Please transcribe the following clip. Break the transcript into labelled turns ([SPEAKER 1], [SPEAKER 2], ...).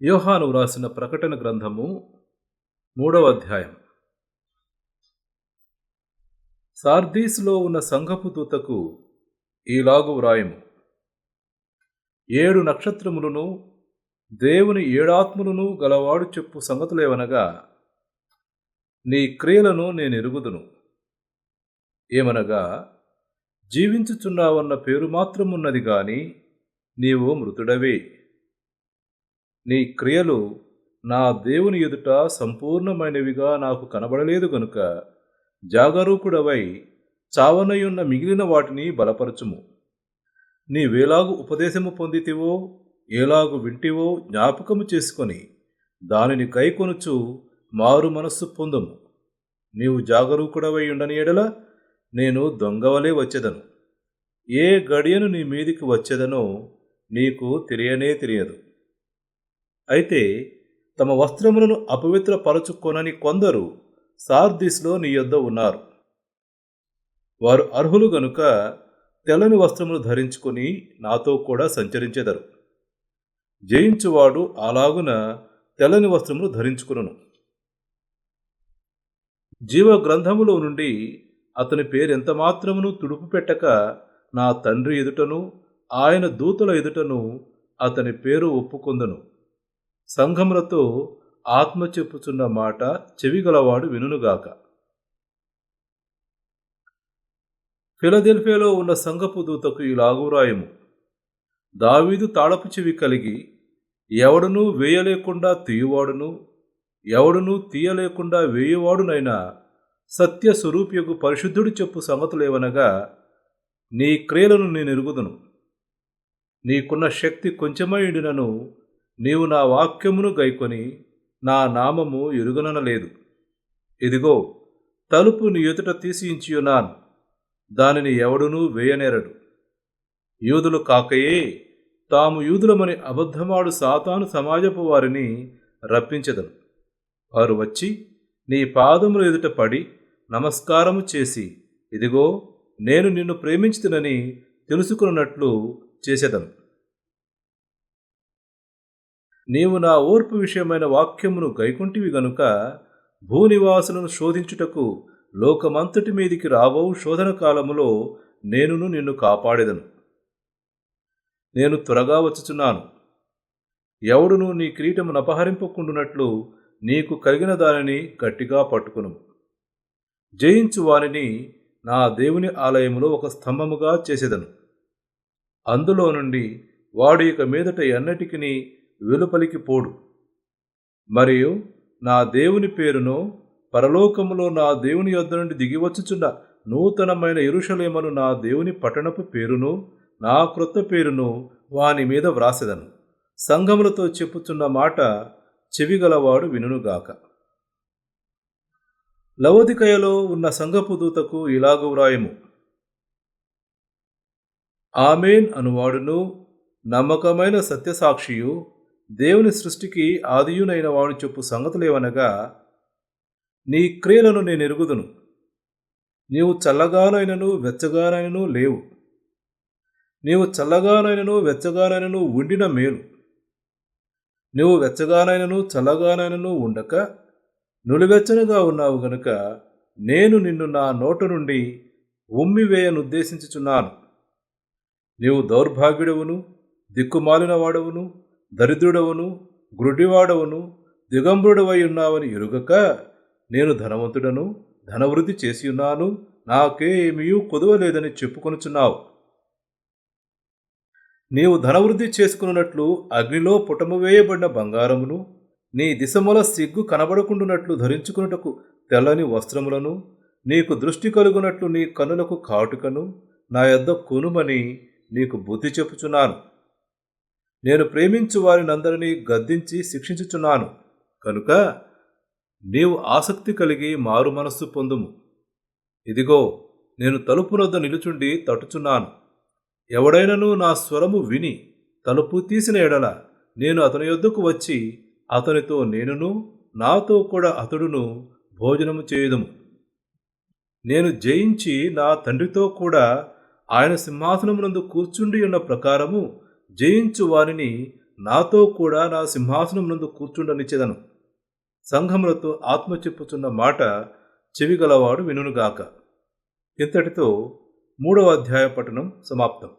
[SPEAKER 1] యోహాను వ్రాసిన ప్రకటన గ్రంథము 3వ అధ్యాయం. సార్దీసులో ఉన్న సంఘపు దూతకు ఈలాగు వ్రాయము. 7 నక్షత్రములను దేవుని 7 ఆత్మలను గలవాడు చెప్పు సంగతులేవనగా, నీ క్రియలను నేనెరుగుదును. ఏమనగా, జీవించుచున్నావన్న పేరు మాత్రమున్నది గాని నీవు మృతుడవే. నీ క్రియలు నా దేవుని ఎదుట సంపూర్ణమైనవిగా నాకు కనబడలేదు గనుక జాగరూకుడవై చావనయున్న మిగిలిన వాటిని బలపరచుము. నీవేలాగు ఉపదేశము పొందితివో, ఏలాగు వింటివో జ్ఞాపకము చేసుకొని దానిని కైకొనుచు మారు మనస్సు పొందుము. నీవు జాగరూకుడవై ఉండని ఎడల నేను దొంగవలే వచ్చెదను. ఏ గడియను నీ మీదికి వచ్చేదనో నీకు తెలియదు. అయితే తమ వస్త్రములను అపవిత్రపరచుకొనని కొందరు సార్దీస్లో నీ యొద్ద ఉన్నారు. వారు అర్హులు గనుక తెల్లని వస్త్రములు ధరించుకొని నాతో కూడా సంచరించెదరు. జయించువాడు అలాగున తెల్లని వస్త్రములు ధరించుకును. జీవ గ్రంథములో నుండి అతని పేరెంత మాత్రమును తుడుపు పెట్టక నా తండ్రి ఎదుటను ఆయన దూతల ఎదుటను అతని పేరు ఒప్పుకొందును. సంఘములతో ఆత్మ చెప్పుచున్న మాట చెవిగలవాడు వినుగాక. ఫిలదెల్ఫియాలో ఉన్న సంఘపు దూతకు ఇలాగు వ్రాయము. దావీదు తాళపు చెవి కలిగి ఎవడునూ వేయలేకుండా తీయువాడును, ఎవడునూ తీయలేకుండా వేయువాడునైనా సత్య స్వరూపియగు పరిశుద్ధుడు చెప్పు సంగతులేవనగా, నీ క్రియలను నేనెరుగుదును. నీకున్న శక్తి కొంచెమైండినను నీవు నా వాక్యమును గైకొని నా నామము ఎరుగననలేదు. ఇదిగో, తలుపు నీ ఎదుట తీసియున్నాను, దానిని ఎవడునూ వేయనేరడు. యూదులు కాకయే తాము యూదులమని అబద్ధమాడు సాతాను సమాజపు వారిని రప్పించెదను. వారు వచ్చి నీ పాదముల ఎదుట పడి నమస్కారము చేసి, ఇదిగో నేను నిన్ను ప్రేమించుతునని తెలుసుకున్నట్లు చేసేదను. నీవు నా ఓర్పు విషయమైన వాక్యమును గైకొంటివి గనుక భూనివాసులను శోధించుటకు లోకమంతటి మీదికి రాబో శోధన కాలములో నేనును నిన్ను కాపాడెదను. నేను త్వరగా వచ్చుచున్నాను. ఎవడును నీ కిరీటమును అపహరింపకుండునట్లు నీకు కలిగిన దానిని గట్టిగా పట్టుకును. జయించు వానిని నా దేవుని ఆలయములో ఒక స్తంభముగా చేసేదను. అందులో నుండి వాడు ఇక మీదట ఎన్నటికిని వెలుపలికి పోడు. మరియు నా దేవుని పేరును, పరలోకములో నా దేవుని యొద్ద నుండి దిగివచ్చుచున్న నూతనమైన యెరూషలేమును నా దేవుని పట్టణపు పేరును, నా క్రొత్త పేరును వాని మీద వ్రాసెదను. సంఘములతో చెప్పుచున్న మాట చెవిగలవాడు వినుగాక. లవోదికయలో ఉన్న సంఘపు దూతకు ఇలాగు వ్రాయము. ఆమేన్ అనువాడును, నమ్మకమైన సత్యసాక్షియు, దేవుని సృష్టికి ఆదియునైన వాడు చెప్పు సంగతులేవనగా, నీ క్రియలను నేనెరుగుదును. నీవు చల్లగానైనను వెచ్చగానైనను లేవు. నీవు చల్లగానైనను వెచ్చగానైనను ఉండిన మేలు. నీవు వెచ్చగానైనను చల్లగానైనను ఉండక నులివెచ్చనగా ఉన్నావు గనుక నేను నిన్ను నా నోట నుండి ఉమ్మివేయనుద్దేశించుచున్నాను. నీవు దౌర్భాగ్యుడవును, దిక్కుమాలిన వాడవును, దరిద్రుడవును, గ్రుడ్డివాడవును, దిగంబరుడవై ఉన్నావని ఎరుగక నేను ధనవంతుడను, ధనవృద్ధి చేసియున్నాను, నాకేమీ కొదువలేదని చెప్పుకొనుచున్నావు. నీవు ధనవృద్ధి చేసుకున్నట్లు అగ్నిలో పుటము వేయబడిన బంగారమును, నీ దిశముల సిగ్గు కనబడకుండునట్లు ధరించుకున్నటకు తెల్లని వస్త్రములను, నీకు దృష్టి కలుగునట్లు నీ కన్నులకు కాటుకను నా యొద్ద కొనుమని నీకు బుద్ధి చెప్పుచున్నాను. నేను ప్రేమించు వారినందరినీ గద్దించి శిక్షించుచున్నాను కనుక నీవు ఆసక్తి కలిగి మారు మనస్సు పొందుము. ఇదిగో, నేను తలుపునొద్ద నిలుచుండి తట్టుచున్నాను. ఎవడైనను నా స్వరము విని తలుపు తీసిన ఎడల నేను అతని యొద్దకు వచ్చి అతనితో నేనును, నాతో కూడా అతడును భోజనము చేయుదుము. నేను జయించి నా తండ్రితో కూడా ఆయన సింహాసనమునందు కూర్చుండి ఉన్న ప్రకారము జయించు వారిని నాతో కూడా నా సింహాసనం నందు కూర్చుండనిచ్చెదను. సంఘములతో ఆత్మ చెప్పుచున్న మాట చెవిగలవాడు వినుగాక. ఇంతటితో 3వ అధ్యాయ పఠనం సమాప్తం.